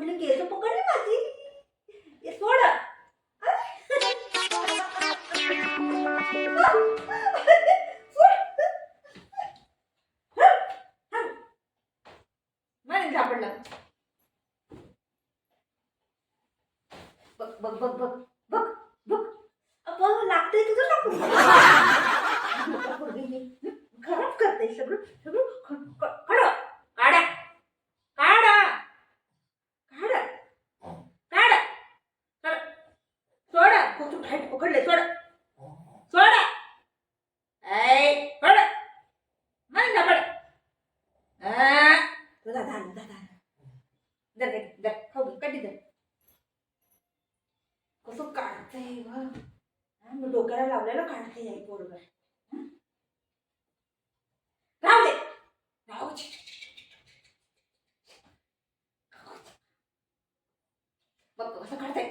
पकडली केस पकडली माझी. हे सोड. नाही सापडलं. बघ बघ बघ बघ बघ बघ. अगं लागतंय तुझं टाकून. खराब करते सगळं सगळं काढा काढा काढा काढा काढा. सोडा खूप टाईट पकडले. सोडा सोडा. ऐ सोडा. नाही सापड. तुझा झालं दादा. दर दर दर खाऊ कधी दर. कसं काढतंय ग. मी डोक्याला लावलेलं काढते आई पोरगं. राहू दे राहू दे. बघ कसं काढतंय.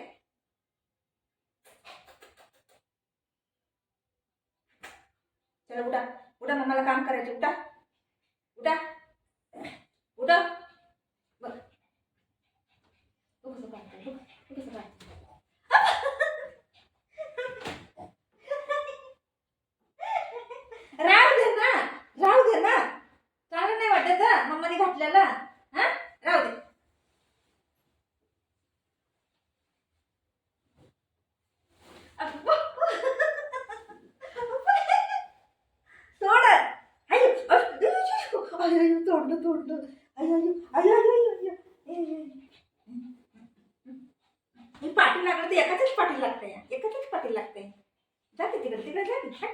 चला उठा उठा मम्माला काम करायचं. उठा उठा उठा. बघ कसं काढतंय. बघ कसं काढतंय. राहू दे ना राहू दे ना. चांगलं नाही वाटत मम्माने घातलेला. हा राहू दे. सोड. तोडलं तोडलं. पाठी लागलं तर एकाच पाठी लागते. एकाच पाठी लागते. जा तिकडे तिकडे जा.